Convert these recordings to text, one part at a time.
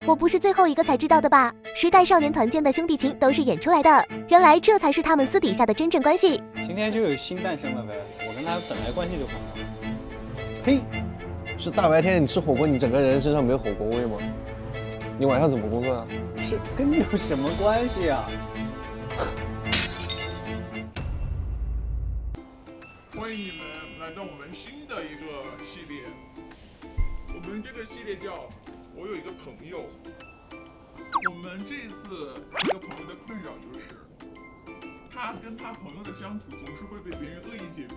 我不是最后一个才知道的吧？时代少年团建的兄弟情都是演出来的，原来这才是他们私底下的真正关系。今天就有新诞生了呗，我跟他本来关系就很好。呸！是大白天你吃火锅，你整个人身上没有火锅味吗？你晚上怎么工作啊？是跟你有什么关系啊？欢迎你们来到我们新的一个系列，我们这个系列叫“我有一个朋友”。我们这一次一个朋友的困扰就是，他跟他朋友的相处总是会被别人恶意解读。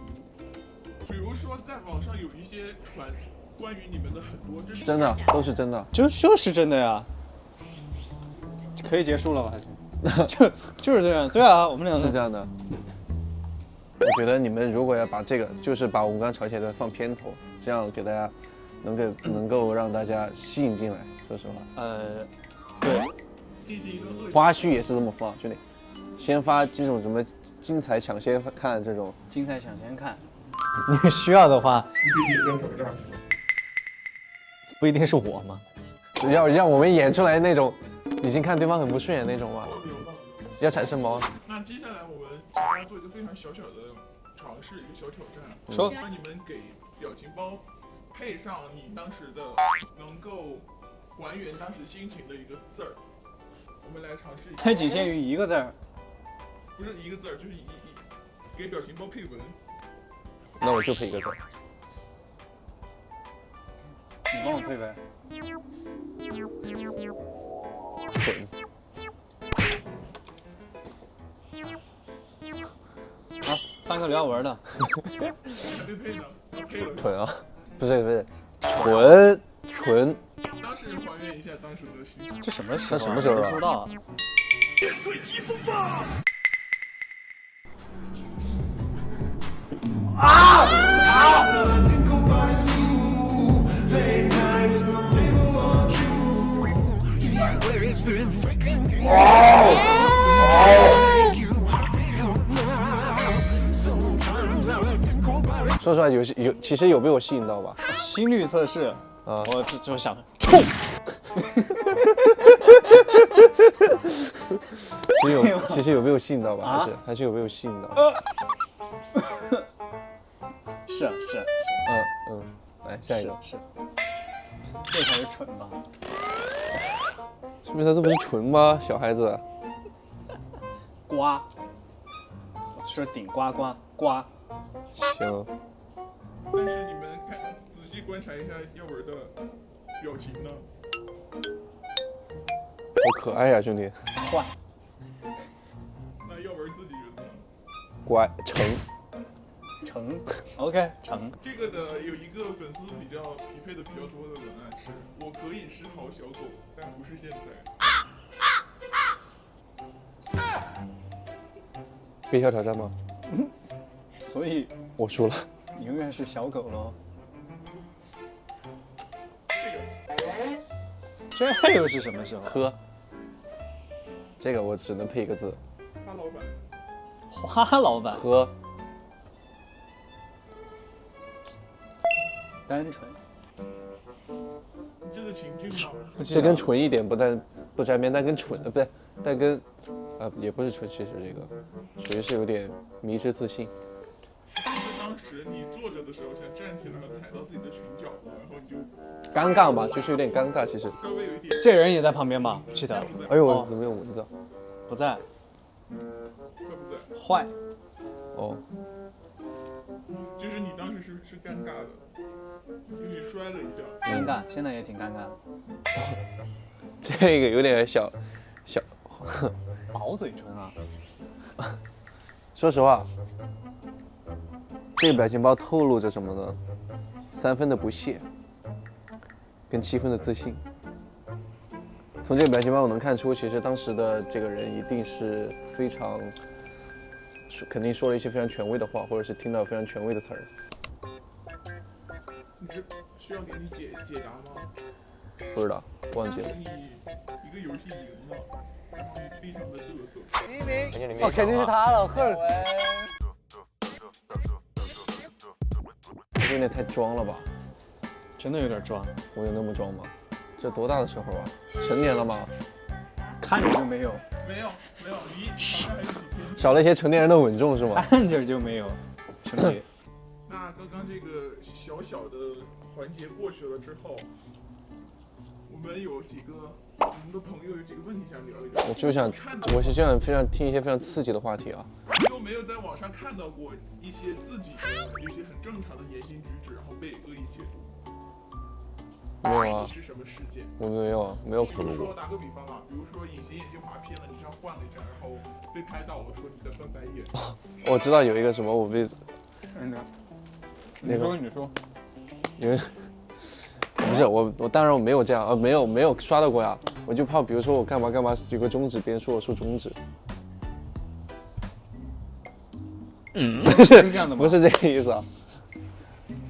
比如说，在网上有一些传关于你们的很多真的都是真的，就是真的呀。可以结束了吧？就是这样，对啊，我们俩是这样的。我觉得你们如果要把这个，就是把我们刚吵起来的放片头，这样给大家能够让大家吸引进来。说实话，对，进行一个恶意花絮也是这么放，兄弟，先发这种什么精彩抢先看这种，精彩抢先看。你需要的话，你可以跟手账。不一定是我吗？要让我们演出来那种已经看对方很不顺眼那种嘛，要产生矛盾。那接下来我们请大家做一个非常小小的尝试，一个小挑战。说让你们给表情包配上你当时的能够还原当时心情的一个字儿。我们来尝试一下。还仅限于一个字儿。不是一个字儿，就是给表情包配文。那我就配一个字。你帮我配呗。蠢。好，3个刘耀文的。还没配呢，配了。蠢啊，不是，蠢。当时还原一下当时的心情。这什么时候？什么时候啊不知道啊。面对疾风吧！说实话，其实有被我吸引到吧？心率测试啊，我就想冲。其实有被我吸引到吧？啊还是有被我吸引到。是，来下一个。是，这才是蠢吧？是不是他这不是纯吗？小孩子。瓜，我说顶呱呱呱。行。但是你们仔细观察一下耀文的表情呢？好可爱呀，兄弟。坏。那耀文自己觉得呢？乖，成 ，OK， 成。这个的有一个粉丝匹配的比较多的文案是：我可以是好小狗，但不是现在。微笑挑战吗？所以我输了。你永远是小狗喽。这又是什么时候？喝。这个我只能配一个字。花老板。花老板。喝。单纯。你这个情境吗？这跟纯一点不沾边，但跟蠢不对，但跟也不是蠢，其实这个属于是有点迷之自信。是当时你坐着的时候想站起来踩到自己的裙角，然后你就尴尬嘛，就是有点尴尬，其实。稍微有一点。这人也在旁边吧？不记得。哎呦，怎么有蚊子？不在。在不在？坏。哦。就是你当时是尴尬的，因为你摔了一下。尴尬，现在也挺尴尬的。这个有点小。薄嘴唇啊。说实话，这个表情包透露着什么呢？3分的不屑，跟7分的自信。从这个表情包我能看出，其实当时的这个人一定是非常，肯定说了一些非常权威的话，或者是听到非常权威的词儿。你是需要给你解答吗？不知道，忘记了。你一个游戏赢了，然后你非常的嘚瑟。哦，肯定是他了，恨。有点太装了吧？真的有点装。我有那么装吗？这多大的时候啊？成年了吗？看着就没有，没有，离好像还有几天。少了一些成年人的稳重是吗？看着就没有，兄弟。那刚刚这个小小的环节过去了之后，我们有几个我们的朋友有几个问题想聊一聊。我是这样非常听一些非常刺激的话题啊。你有没有在网上看到过一些自己的一些很正常的言行举止，然后被恶意解读？没有啊，是什么事件？我没有，没有可能过。比如说打个比方啊，比如说隐形眼镜划偏了，你这样换了一下，然后被拍到了，说你在翻白眼。我知道有一个什么，我被真的。那个你说，有人不是我当然我没有这样没有刷到过呀，我就怕比如说我干嘛有个中指，别人说我竖中指，不是这样的吗？不是这个意思啊，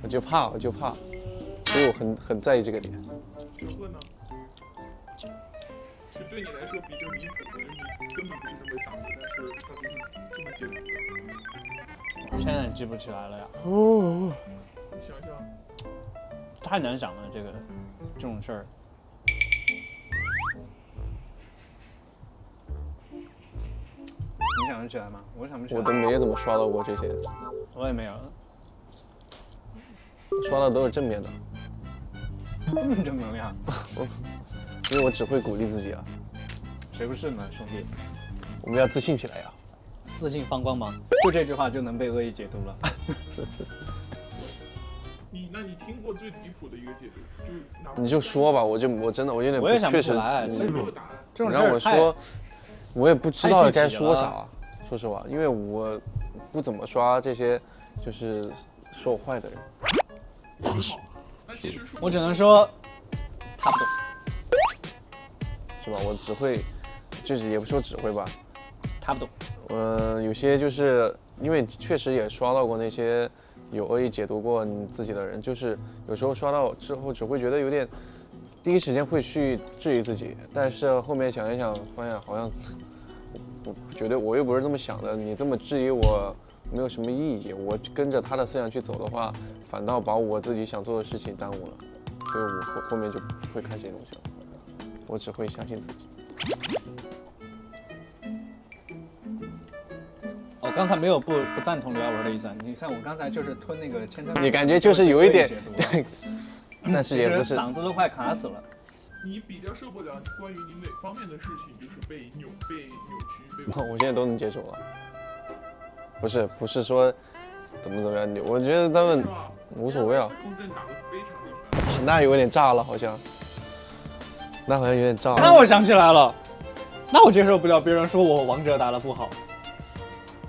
我就怕，所以我很在意这个点。学鹤呢？就对你来说比较离谱的，你根本不是这么想的，但是它就是这么解读的。现在记不起来了呀。哦，你想想，太难想了，这种事儿。你想得起来吗？我想不起来。我都没怎么刷到过这些，我也没有。刷到都是正面的，这么正能量，因为我只会鼓励自己啊。谁不是呢，兄弟？我们要自信起来呀。自信放光芒，就这句话就能被恶意解读了。那你听过最离谱的一个解读，就是哪怕你就说吧，我真的我有点我也想不确实起来，没有答案。这种你事儿太让我说，我也不知道该说太具体啥。说实话，因为我不怎么刷这些，就是说我坏的人。好，那其实说我只能说，他不懂，是吧？我只会，就是也不说只会吧。他不懂。有些就是因为确实也刷到过那些有恶意解读过你自己的人，就是有时候刷到之后只会觉得有点，第一时间会去质疑自己，但是后面想一想，发现好像我觉得我又不是这么想的，你这么质疑我没有什么意义，我跟着他的思想去走的话，反倒把我自己想做的事情耽误了，所以我后面就不会看这些东西了，我只会相信自己。我刚才没有不赞同刘亚文的意思，你看我刚才就是吞那个千层，你感觉就是有一点解读对，但是也不是嗓子都快卡死了。你比较受不了关于你哪方面的事情，就是被扭曲，被我现在都能接受了，不是说怎么样，我觉得他们无所谓啊。空阵打得非常一般。那有点炸了，好像，那好像有点炸了。那我想起来了，那我接受不了别人说我王者打得不好。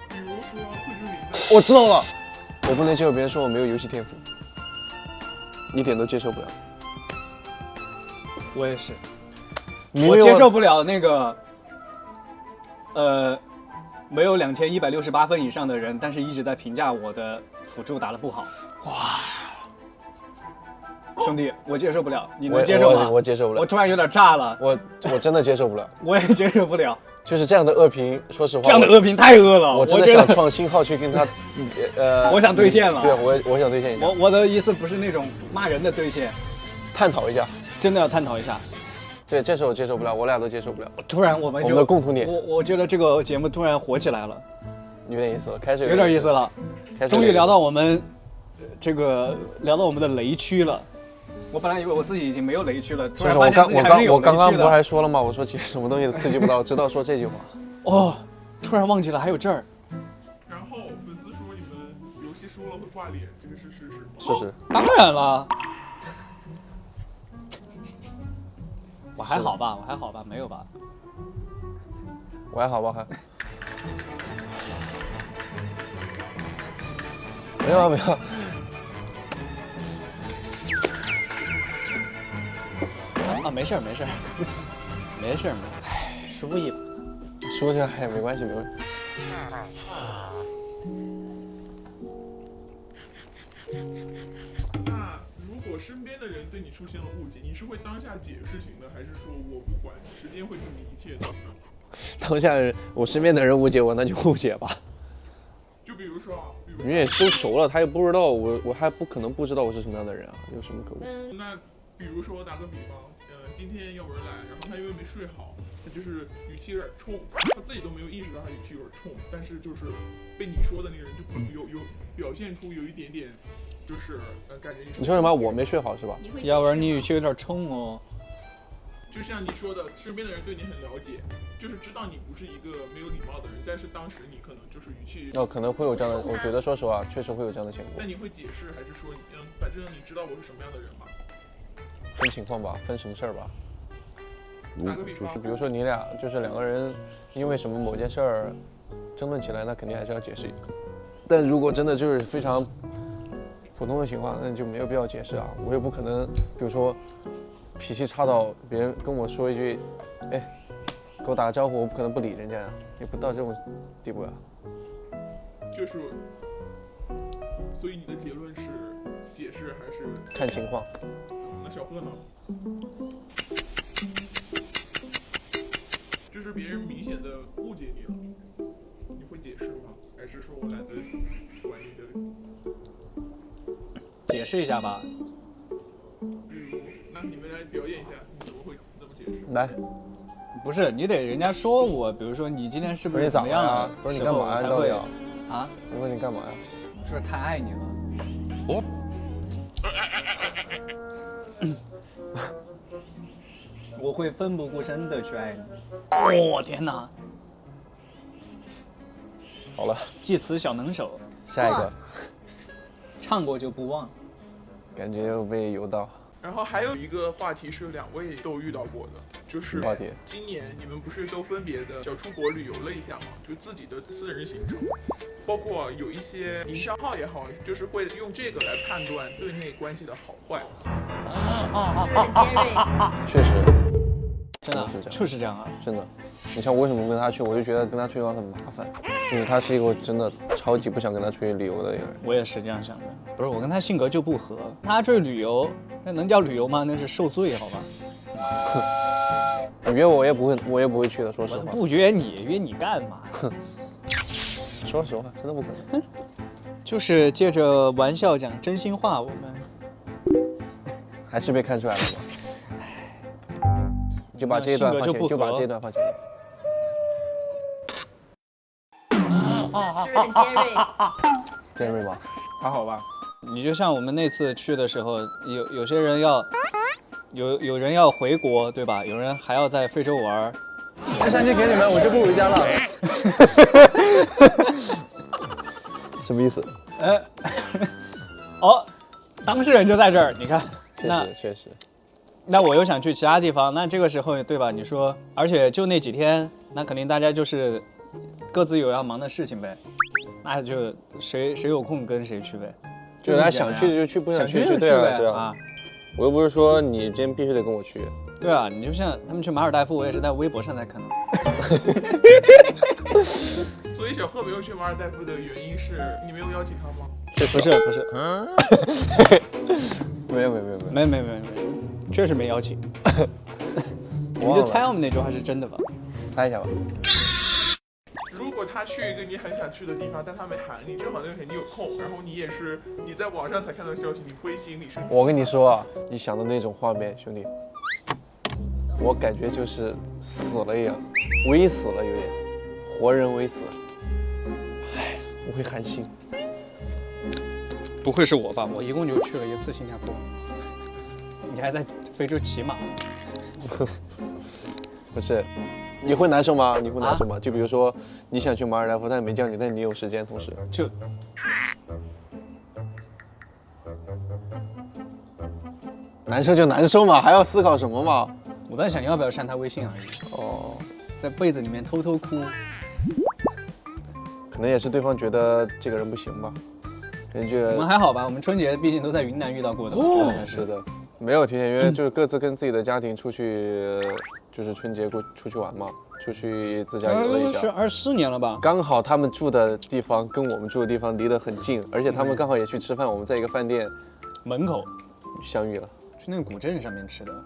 比如说惠之琳的，我知道了，我不能接受别人说我没有游戏天赋，一点都接受不了。我也是，我接受不了那个，没有2168分以上的人，但是一直在评价我的辅助打得不好。哇，兄弟，我接受不了，你能接受吗？我接受不了，我突然有点炸了，我真的接受不了。我也接受不了，就是这样的恶评，说实话，这样的恶评太恶了。我真的想创新号去跟他，我想兑现了。对，我想兑现一下。我的意思不是那种骂人的兑现，探讨一下。真的要探讨一下，对，这是我接受不了，我俩都接受不了。突然我们的共同点，我觉得这个节目突然火起来了，有点意思了，开始有点意思了，终于聊到我们的雷区了。我本来以为我自己已经没有雷区了，突然发现自己还是有雷区的。我刚刚不是还说了吗？我说其实什么东西都刺激不到，直到说这句话。哦，突然忘记了还有这儿。然后粉丝说你们游戏输了会挂脸，这个是事实吗？事实。当然了。我还好吧，没有吧？我还好吧，没有。啊，没事，输一把，输下来没关系。那如果身边的人对你出现了误解，你是会当下解释型的，还是说我不管，时间会证明一切的？当下我身边的人误解我，那就误解吧。就比如说啊，因为都熟了，他又不知道我还不可能不知道我是什么样的人啊，有什么可误解？那比如说打个比方，今天要不然来，然后他因为没睡好，他就是语气有点冲，他自己都没有意识到他语气有点冲，但是就是被你说的那个人就有表现出有一点点，就是感觉你说什么？我没睡好是吧？要不然你语气有点冲哦。就像你说的，身边的人对你很了解，就是知道你不是一个没有礼貌的人，但是当时你可能就是语气可能会有这样的，我觉得说实话，确实会有这样的情况。那你会解释还是说反正你知道我是什么样的人吗？分情况吧，分什么事儿吧。打个比方，比如说你俩就是两个人因为什么某件事儿争论起来，那肯定还是要解释一个。但如果真的就是非常普通的情况，那你就没有必要解释啊。我也不可能，比如说脾气差到别人跟我说一句，哎，给我打个招呼，我不可能不理人家呀，也不到这种地步呀。就是，所以你的结论是解释还是看情况？那小贺呢？就是别人明显的误解你了，你会解释吗？还是说我懒得管你的？解释一下吧。比如，那你们来表演一下，你怎么会这么解释？来，不是你得人家说我，比如说你今天是不是怎么样了？不是你干嘛呀？到底啊？我问你干嘛呀？是太爱你了。我会奋不顾身的去爱你。哦，天哪！好了，记词小能手。下一个，唱过就不忘。感觉又被游到。然后还有一个话题是两位都遇到过的，就是今年你们不是都分别的小出国旅游了一下吗？就自己的私人行程，包括有一些营销号也好，就是会用这个来判断对内关系的好坏。是不是很尖锐？确实，真的就是这样啊！真的，你像我为什么跟他去，我就觉得跟他出去玩很麻烦，因为他是一个我真的超级不想跟他出去旅游的一个人。我也是这样想的，不是我跟他性格就不合，他出去旅游，那能叫旅游吗？那是受罪，好吧？你约我也不会去的，说实话。不约你，约你干嘛？说实话，真的不可能。就是借着玩笑讲真心话，我们还是被看出来了吗？就把这一段放前，就把这一段放前面。是不是很尖锐？尖锐吗？还好吧。你就像我们那次去的时候，有些人要有人要回国，对吧？有人还要在非洲玩。这相机给你们，我就不回家了。什么意思？哦，当事人就在这儿，你看。确实。那我又想去其他地方，那这个时候对吧？你说，而且就那几天，那肯定大家就是各自有要忙的事情呗，那就谁有空跟谁去呗。就大家想去就去，不想去就去呗。对啊。我又不是说你今天必须得跟我去。对啊，你就像他们去马尔代夫，我也是在微博上才看到。所以小贺没有去马尔代夫的原因是你没有邀请他吗？不是。没，确实没邀请。你们就猜我们那句话是真的吧？猜一下吧。如果他去一个你很想去的地方，但他没喊你，正好那个时候你有空，然后你也是你在网上才看到消息，你会心里生气。我跟你说啊，你想的那种画面，兄弟，我感觉就是死了一样，微死了有点，活人微死。唉，我会寒心。不会是我吧？我一共就去了一次新加坡，你还在非洲骑马？不是，你会难受吗？你会难受吗？就比如说你想去马尔代夫，但没叫你，但你有时间，同时就难受就难受嘛，还要思考什么嘛？我在想要不要删他微信而已。哦，在被子里面偷偷哭，可能也是对方觉得这个人不行吧。我们还好吧？我们春节毕竟都在云南遇到过的。是的，没有提前约，就是各自跟自己的家庭出去，就是春节出去玩嘛，出去自驾游了一下。是24年了吧？刚好他们住的地方跟我们住的地方离得很近，而且他们刚好也去吃饭，我们在一个饭店门口相遇了，去那个古镇上面吃的。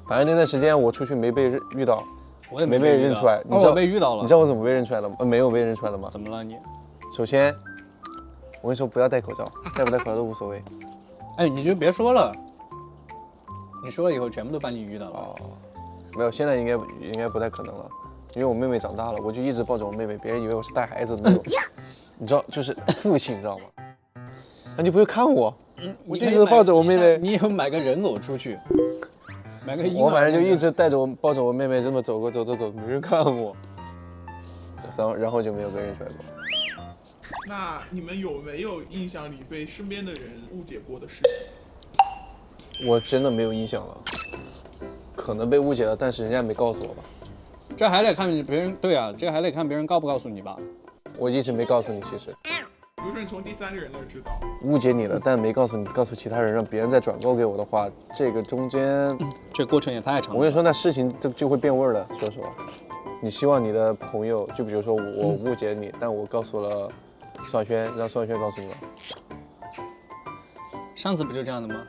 反正那段时间我出去没被遇到，我也没被认出来。你知道我被遇到了？你知道我怎么被认出来的吗？没有被认出来的吗？怎么了你？首先。我跟你说，不要戴口罩，戴不戴口罩都无所谓。哎，你就别说了，你说了以后，全部都把你遇到了。哦，没有，现在应该不太可能了，因为我妹妹长大了，我就一直抱着我妹妹，别人以为我是带孩子的那种，你知道，就是父亲，你知道吗？那就不会看我，我就一直抱着我妹妹。你以后买个人偶出去，买个婴儿。我反正就一直抱着我妹妹这么走，没人看我，然后就没有被人甩过。那你们有没有印象里被身边的人误解过的事情？我真的没有印象了，可能被误解了，但是人家没告诉我吧。这还得看别人，对啊，这还得看别人告不告诉你吧。我一直没告诉你，其实比如说你从第三个人那儿知道，误解你了，但没告诉你，告诉其他人，让别人再转告给我的话，这个中间，这过程也太长了。我跟你说，那事情就会变味儿的。说实话，你希望你的朋友，就比如说我误解你，但我告诉了双轩，让双轩告诉你了。上次不就这样的吗？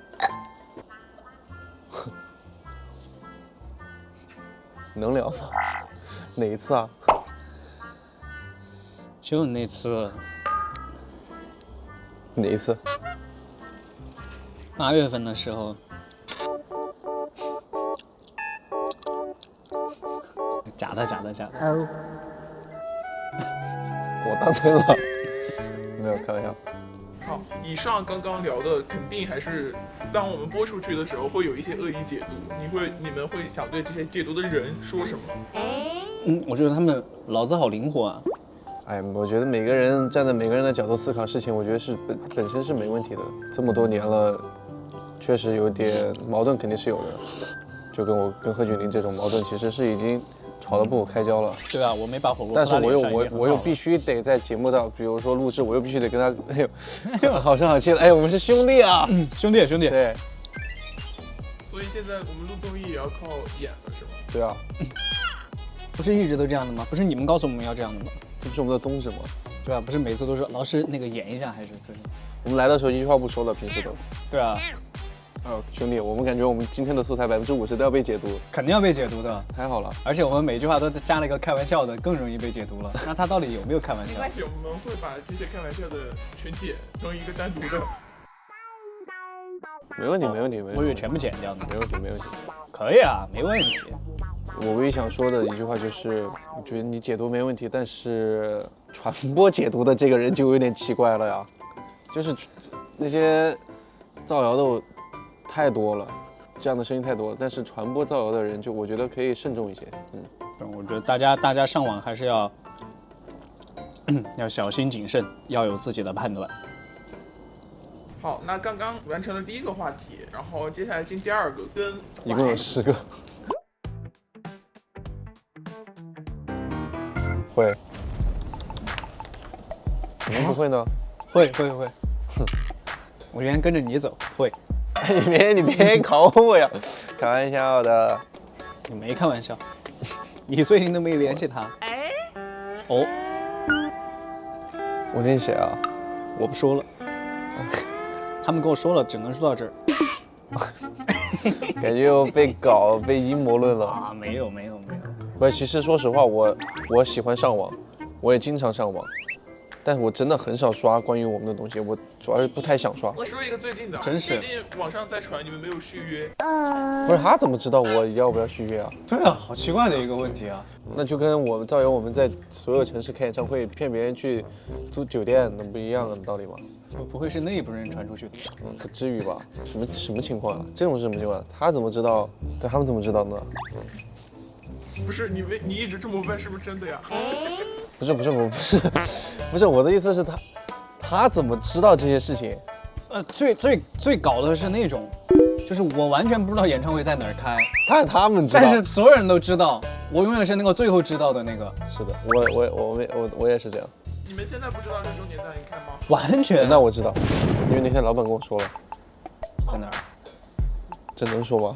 能聊吗？哪一次啊？就那次哪一次？8月份的时候，假的。我当真了，没有开玩笑。好，以上刚刚聊的肯定还是当我们播出去的时候会有一些恶意解读，你们会想对这些解读的人说什么？我觉得他们脑子好灵活啊。哎，我觉得每个人站在每个人的角度思考事情，我觉得是本身是没问题的。这么多年了，确实有点矛盾，肯定是有的。就跟我跟贺峻霖这种矛盾，其实是已经吵得不可开交了。对啊，我没把火锅。但是我又必须得在节目上，比如说录制，我又必须得跟他，哎呦，好声好气的，哎，我们是兄弟啊，兄弟。对。所以现在我们录综艺也要靠演了，是吗？对啊，不是一直都这样的吗？不是你们告诉我们要这样的吗？这不是我们的宗旨吗？对啊，不是每次都说老师那个演一下还是就是？我们来的时候一句话不说了，平时都。对啊，兄弟，我们感觉我们今天的素材50%都要被解读，肯定要被解读的。太好了。而且我们每句话都加了一个开玩笑的，更容易被解读了。那他到底有没有开玩笑？没关系，我们会把这些开玩笑的全剪成一个单独的。没问题。我以为全部剪掉呢。没问题。可以啊，没问题。我唯一想说的一句话就是，我觉得你解读没问题，但是传播解读的这个人就有点奇怪了呀。就是那些造谣的太多了，这样的声音太多了，但是传播造谣的人就我觉得可以慎重一些。我觉得大家上网还是要要小心谨慎，要有自己的判断。好，那刚刚完成了第一个话题，然后接下来进第二个，跟一共有10个。会？怎么不会呢？会。我原来跟着你走，会。你别考我呀，开玩笑的。你没开玩笑，你最近都没联系他。哦，我联系谁啊？我不说了。他们跟我说了，只能说到这儿。感觉我被阴谋论了啊！没有。不是，其实说实话，我喜欢上网，我也经常上网，但是我真的很少刷关于我们的东西，我主要是不太想刷。我说一个最近的，真是最近网上在传你们没有续约。不是他怎么知道我要不要续约啊？对啊，好奇怪的一个问题啊。那就跟我们造谣我们在所有城市开演唱会，骗别人去租酒店，那不一样的道理吗？不会是内部人传出去的？不至于吧？什么情况啊？这种是什么情况？他怎么知道？对他们怎么知道呢？不是你一直这么问，是不是真的呀？不是我的意思是他怎么知道这些事情？最搞的是那种，就是我完全不知道演唱会在哪儿开，他们知道，但是所有人都知道，我永远是那个最后知道的那个。是的，我也是这样。你们现在不知道6周年在哪里开吗？完全。那我知道，因为那天老板跟我说了。在哪儿？这能说吗？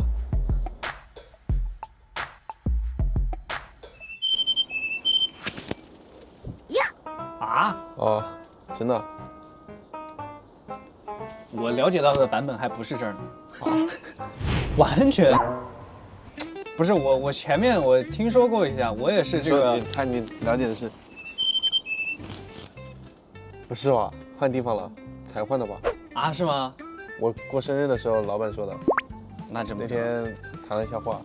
啊？哦，真的？我了解到的版本还不是这儿呢。完全。不是我前面我听说过一下，我也是这个。你了解的是？不是吧？换地方了，才换的吧？啊，是吗？我过生日的时候，老板说的。那真不那知道天谈了一下话，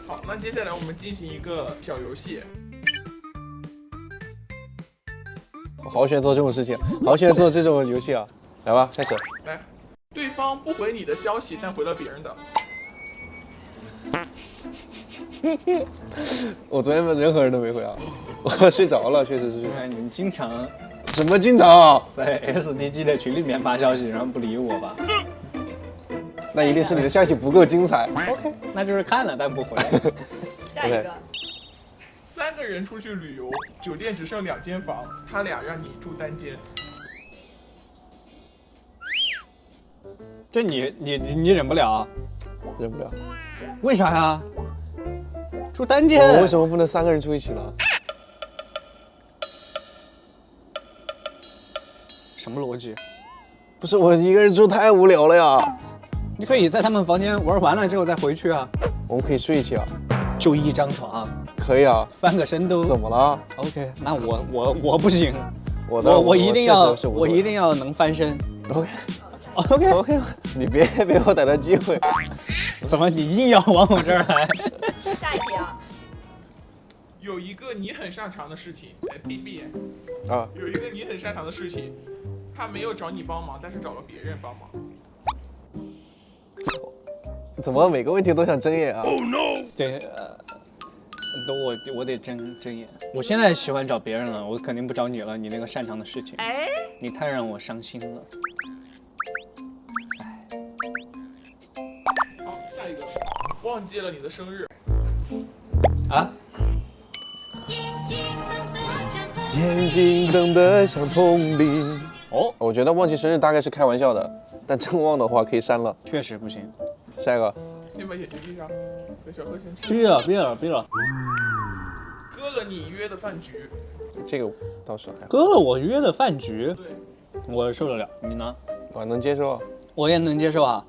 好，那接下来我们进行一个小游戏。我好喜欢做这种事情，好喜欢做这种游戏啊！来吧，开始。来，对方不回你的消息，但回了别人的。我昨天任何人都没回啊，我睡着了，确实是。看你们经常什么经常？在 SDG 的群里面发消息，然后不理我吧那一定是你的消息不够精彩。 ？OK， 那就是看了但不回。下一个， 3个人出去旅游，酒店只剩2间房，他俩让你住单间。这你忍不了？忍不了。为啥呀？住单间？我为什么不能3个人住一起呢？什么逻辑？不是我一个人住太无聊了呀。你可以在他们房间玩完了之后再回去啊。我们可以睡一起啊。就一张床，可以啊。翻个身都怎么了？ OK？那我不行，我我一定要确实是我一定要能翻身。 OK，你别给我逮到机会。怎么你硬要往我这儿来？下一题啊，有一个你很擅长的事情，哎，BB，啊，有一个你很擅长的事情，他没有找你帮忙，但是找了别人帮忙。怎么每个问题都想睁眼啊？对，我得睁眼。我现在喜欢找别人了，我肯定不找你了。你那个擅长的事情，你太让我伤心了。好，下一个，忘记了你的生日。啊？眼睛瞪得像铜铃。哦，我觉得忘记生日大概是开玩笑的，但真忘的话可以删了。确实不行。下一个，先把眼睛闭上，给小何先吃。闭了。割了你约的饭局。这个倒是还好，割了我约的饭局，对，我受得了。你呢？我能接受啊，我也能接受啊。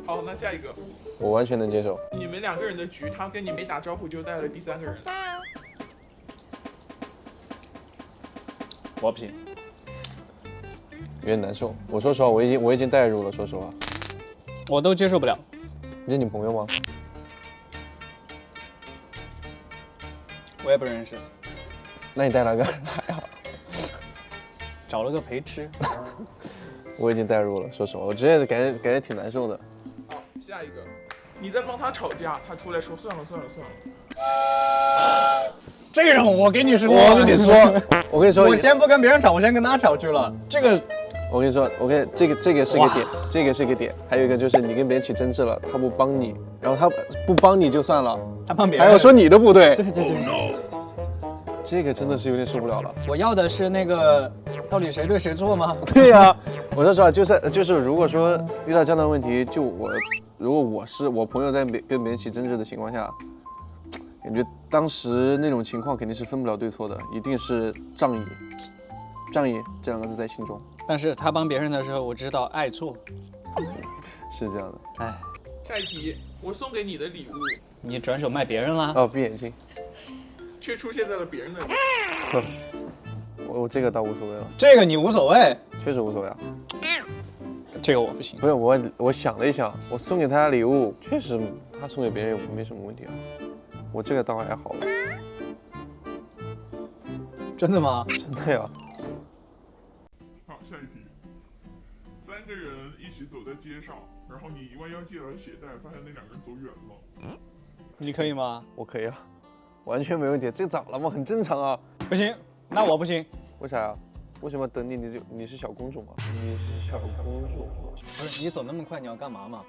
好，那下一个，我完全能接受。你们2个人的局，他跟你没打招呼就带了第3个人。我不行。有点难受。我说实话，我已经代入了。说实话，我都接受不了。你是你朋友吗？我也不认识，那你带他干啥呀？找了个陪吃。我已经代入了。说实话，我之前感觉挺难受的。好，下一个，你在帮他吵架，他出来说算了。这种我跟你说，我跟你说，我先不跟别人吵，我先跟他吵去了。这个我跟你说，这个是个点，这个是个点。还有一个就是你跟别人起争执了，他不帮你，然后他不帮你就算了，他帮别人，还要说你的不对。对，这个真的是有点受不了了。我要的是那个，到底谁对谁错吗？对呀、我说实话，就是如果说遇到这样的问题，如果我朋友在跟别人起争执的情况下，感觉当时那种情况肯定是分不了对错的，一定是仗义。仗义这2个字在心中。但是他帮别人的时候，我知道爱错。是这样的。哎，下一题，我送给你的礼物，你转手卖别人啦？哦，闭眼睛。却出现在了别人那里。我这个倒无所谓了，这个你无所谓，确实无所谓啊。这个我不行。不是我想了一想，我送给他礼物，确实他送给别人也没什么问题啊。我这个倒还好了。真的吗？真的呀。好，下一题，3个人一起走在街上，然后你弯腰系了鞋带，发现那2个人走远了。你可以吗？我可以啊，完全没问题。这早了吗？很正常啊。不行，那我不行。为啥呀？为什么等你？你是小公主吗？你是小公主。不是你走那么快，你要干嘛嘛？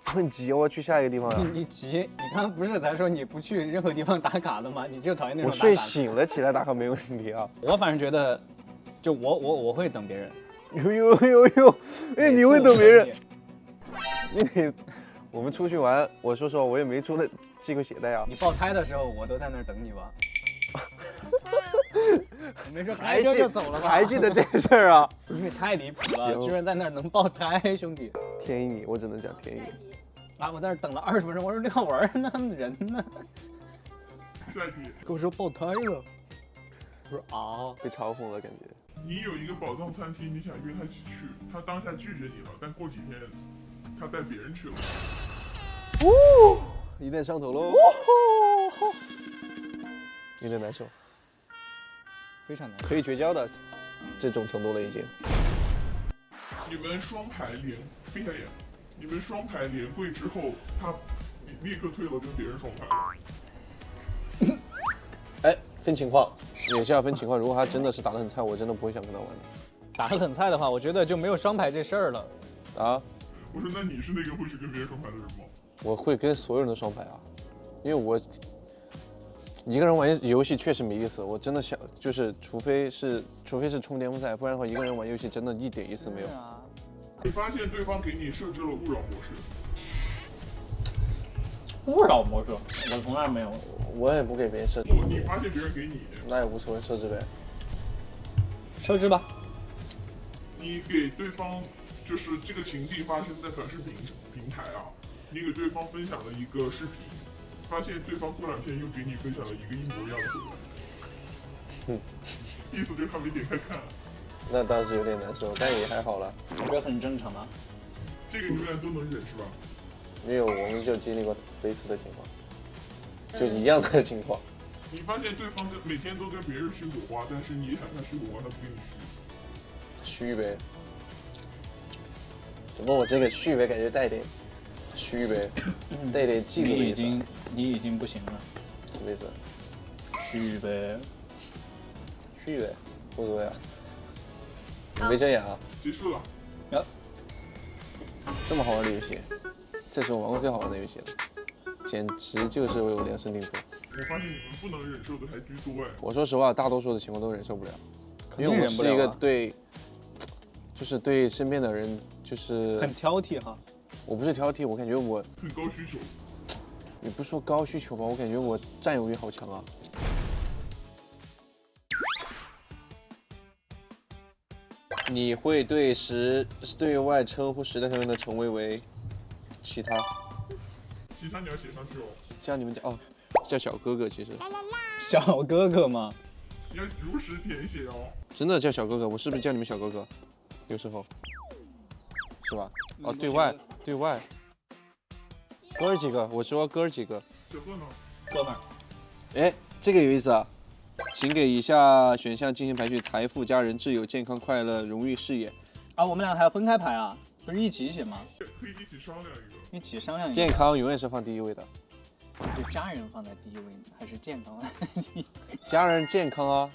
很急，我要去下一个地方呀。你急？你刚刚不是才说你不去任何地方打卡的吗？你就讨厌那种我打卡的。睡醒了起来打卡没问题啊。我反正觉得，就我会等别人。有，哎，你会等别人？我你得，我们出去玩，我说实话，我也没出来系个鞋带啊。你爆胎的时候，我都在那儿等你吧。你没说开车就走了吧？还记得这个事儿啊？因为太离谱了，行居然在那儿能爆胎，兄弟！天意你，我只能讲天意。啊，我在那儿等了20分钟，我说廖文呢？人呢？下一题，跟我说爆胎了。我说啊，被嘲讽了感觉。你有一个宝藏餐厅，你想约他一起去，他当下拒绝你了，但过几天他带别人去了。有点上头喽，有点难受，非常难。可以绝交的这种程度了已经。你们双排连闭上眼，你们双排连跪之后，他立刻退了，跟别人双排。哎，分情况，也是要分情况。如果他真的是打得很菜，我真的不会想跟他玩的。打得很菜的话，我觉得就没有双排这事儿了。啊，我说，那你是那个会去跟别人双排的人吗？我会跟所有人都双排啊，因为我一个人玩游戏确实没意思。我真的想，就是除非是冲巅峰赛，不然的话，一个人玩游戏真的一点意思没有。你发现对方给你设置了勿扰模式，勿扰模式，我从来没有。我也不给别人设置，不，你发现别人给你，那也无所谓，设置呗。设置吧。你给对方就是这个情境发生在短视频平台啊，你给对方分享了一个视频，发现对方过两天又给你分享了一个一模一样的视频，意思就是他没点开看。那倒是有点难受，但也还好了。我觉得很正常啊。这个你们俩都能忍是吧？没有，我们就经历过类似的情况，就一样的情况。你发现对方每天都跟别人续火花，但是你也想看续火花，他不给你续。虚呗。怎么我这个虚呗，感觉带点虚呗，带点嫉妒的意思。你已经不行了。什么意思？虚呗。虚呗，无所谓啊。你没睁眼啊？结束了。这么好玩的游戏，这是我玩过最好玩的游戏了，简直就是为我量身定做。我发现你们不能忍受的还居多哎。我说实话，大多数的情况都忍受不了，因为我肯定忍不了啊是一个对，就是对身边的人就是很挑剔哈。我不是挑剔，我感觉我很高需求。也不是说高需求吧，我感觉我占有欲好强啊。你会对外称呼时代成员的成为为其他，其他你要写上去哦。叫你们叫哦，叫小哥哥，其实小哥哥吗？你要如实填写哦。真的叫小哥哥，我是不是叫你们小哥哥？有时候是吧？哦，对外，哥儿几个，我说哥儿几个。小贺呢？哥们儿，哎，这个有意思啊！请给以下选项进行排序：财富、家人、挚友、健康、快乐、荣誉、事业。啊，我们俩还要分开排啊，不是一起写吗？可以一起商量一个。一起商量一下。健康永远是放第一位的，就家人放在第一位，还是健康？家人健康啊，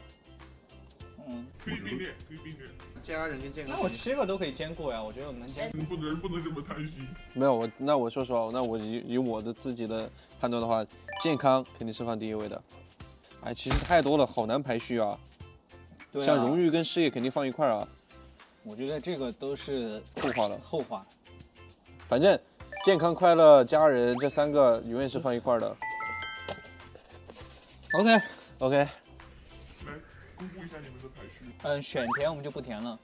嗯，可以并列，可以并列。家人跟健那我7个都可以兼顾呀，我觉得我能兼顾。你不能这么贪心。没有我说实话，那我以我的自己的判断的话，健康肯定是放第一位的。哎，其实太多了，好难排序啊。对啊像荣誉跟事业肯定放一块儿啊，我觉得这个都是后话了。后话。反正健康、快乐、家人这3个永远是放一块儿的。OK， 来公布一下你们的排序。选填我们就不填了，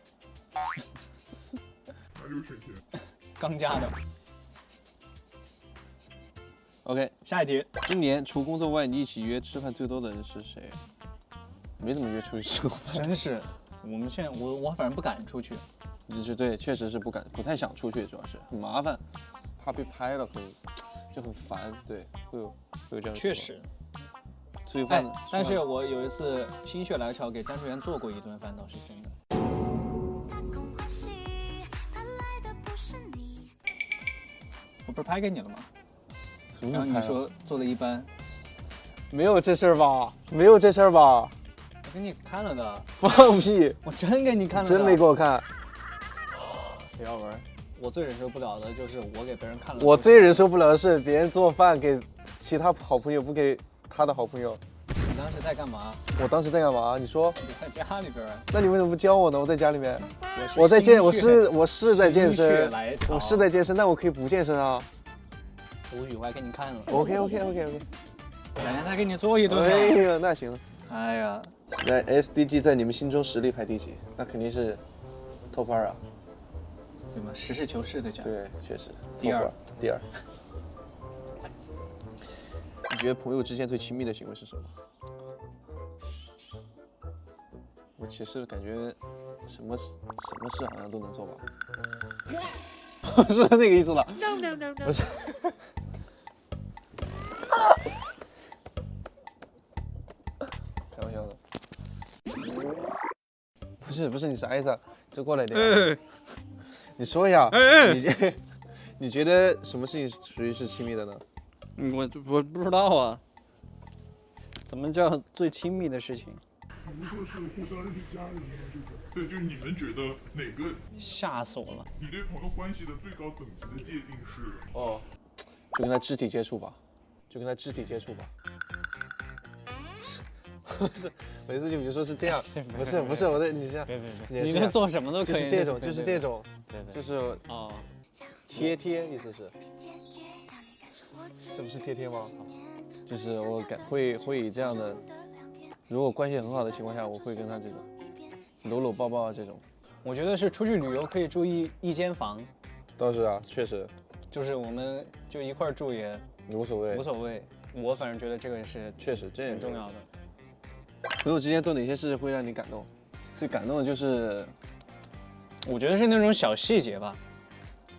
哪有选填？刚加的。 OK， 下一题，今年除工作外，你一起约吃饭最多的人是谁？没怎么约出去吃过饭，真是，我们现在我反正不敢出去。对，确实是不太想出去，主要是很麻烦，怕被拍了就很烦，对，会有这样的情况。确实，吃饭，但是我有一次心血来潮给张志源做过一顿饭，倒是真的。我不是拍给你了吗？然后你说做的一般，没有这事儿吧？没有这事儿吧？我给你看了的，放屁！我真给你看了的，真没给我看。不要玩。我最忍受不了的就是我给别人看了。我最忍受不了的是别人做饭给其他好朋友，不给他的好朋友。你当时在干嘛？我当时在干嘛？你说？你在家里边。那你为什么不教我呢？我在家里面。我在健，我是在健身，我是在健身，但我可以不健身啊。无语，我还给你看了。OK。来，再给你做一顿。哎呀，那行。哎呀，来 SDG 在你们心中实力排第几？那肯定是 Top 2啊。对吗？实事求是的讲。对，确实。第二。你觉得朋友之间最亲密的行为是什么？我其实感觉什么事好像都能做吧。不是那个意思了。不是。开玩笑的。不是，你啥意思啊？就过来点。你说呀。你觉得什么事情属于是亲密的呢？我不知道啊，怎么叫最亲密的事情？比如说是互相认识家人啊这种。对，就是你们觉得哪个？吓死我了！你对朋友关系的最高等级的界定是？哦，就跟他肢体接触吧。不是，每次就比如说是这样，不是我的，你这样，你能做什么都可以，就是这种，就是哦，贴意思是，这不是贴吗？就是我会以这样的，如果关系很好的情况下，我会跟他这种搂抱啊这种。我觉得是出去旅游可以住一间房，倒是啊，确实，就是我们就一块住也无所谓。我反正觉得这个是确实这挺重要的。朋友之间做哪些事会让你感动？最感动的就是，我觉得是那种小细节吧，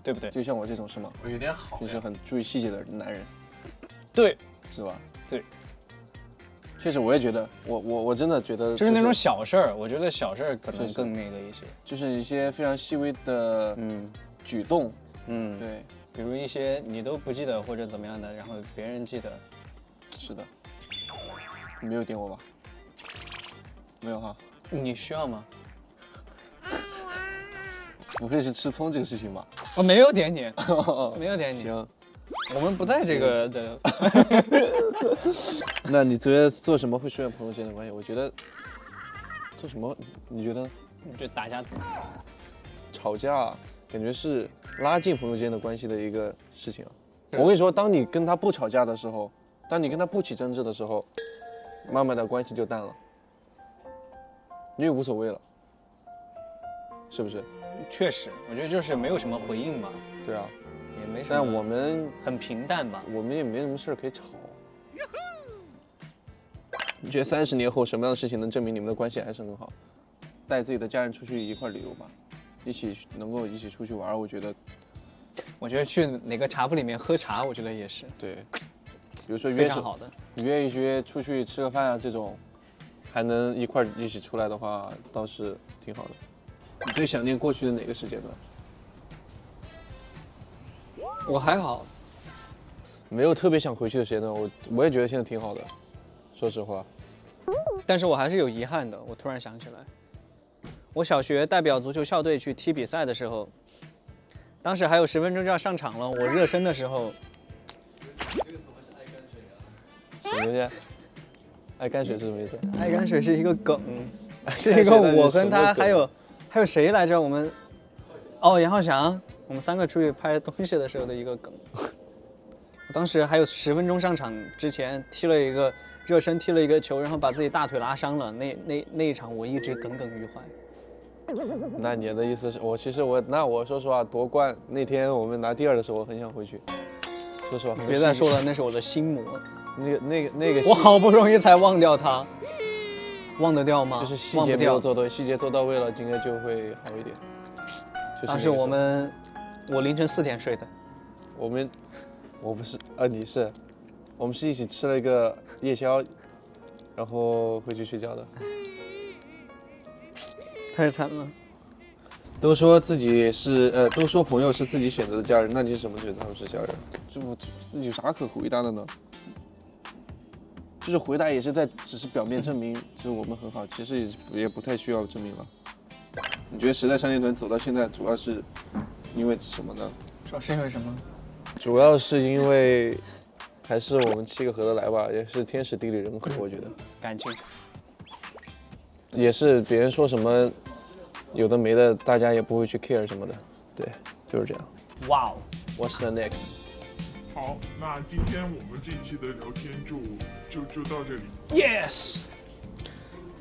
对不对？就像我这种是吗？我有点好，就是很注意细节的男人，对，是吧？对，确实我也觉得，我真的觉得就是那种小事儿，我觉得小事儿可能更那个一些，就是一些非常细微的举动，对，比如一些你都不记得或者怎么样的，然后别人记得。是的，你没有点我吧？没有哈。你需要吗？不会是吃葱这个事情吧？我没有点你，没有点你。行，我们不在这个的。那你觉得做什么会疏远朋友之间的关系？我觉得做什么？你觉得呢？就打架、吵架，感觉是拉近朋友之间的关系的一个事情。我跟你说，当你跟他不吵架的时候，当你跟他不起争执的时候，慢慢的关系就淡了，因为无所谓了，是不是？确实，我觉得就是没有什么回应吧。对啊，也没什么。但我们很平淡吧？我们也没什么事儿可以吵。你觉得30年后什么样的事情能证明你们的关系还是很好？带自己的家人出去一块旅游吧，能够一起出去玩，我觉得去哪个茶铺里面喝茶，我觉得也是。对，比如说非常好的，约出去吃个饭啊，这种还能一起出来的话，倒是挺好的。你最想念过去的哪个时间段？我还好，没有特别想回去的时间段，我也觉得现在挺好的，说实话。但是我还是有遗憾的。我突然想起来，我小学代表足球校队去踢比赛的时候，当时还有10分钟就要上场了，我热身的时候。什么东西？爱泔水是什么意思？爱泔水是一个梗，是一个我跟他还有谁来着？我们杨浩翔，我们3个出去拍东西的时候的一个梗。当时还有10分钟上场之前热身踢了一个球，然后把自己大腿拉伤了。那一场我一直耿耿于怀。那你的意思是我说实话，夺冠那天我们拿第2的时候，我很想回去。说实话，别再说了，那是我的心魔。那个，我好不容易才忘掉它，忘得掉吗？就是细节没有做对，细节做到位了，应该就会好一点。当时我凌晨4点睡的。我不是你是，我们是一起吃了一个夜宵，然后回去睡觉的。太惨了。都说都说朋友是自己选择的家人，那你是什么觉得他们是家人？这有啥可回答的呢？就是回答也是只是表面证明，就是我们很好，其实也不太需要证明了。你觉得时代少年团走到现在，主要是因为什么呢？主要是因为什么？主要是因为还是我们7个合得来吧，也是天时地利人和，我觉得。感情。也是别人说什么有的没的，大家也不会去 care 什么的。对，就是这样。哇哦 ，What's the next？ 好，那今天我们这一期的聊天就到这里。Yes，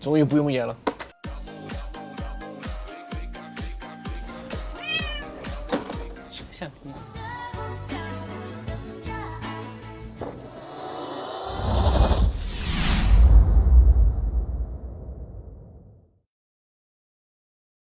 终于不用演了。像你。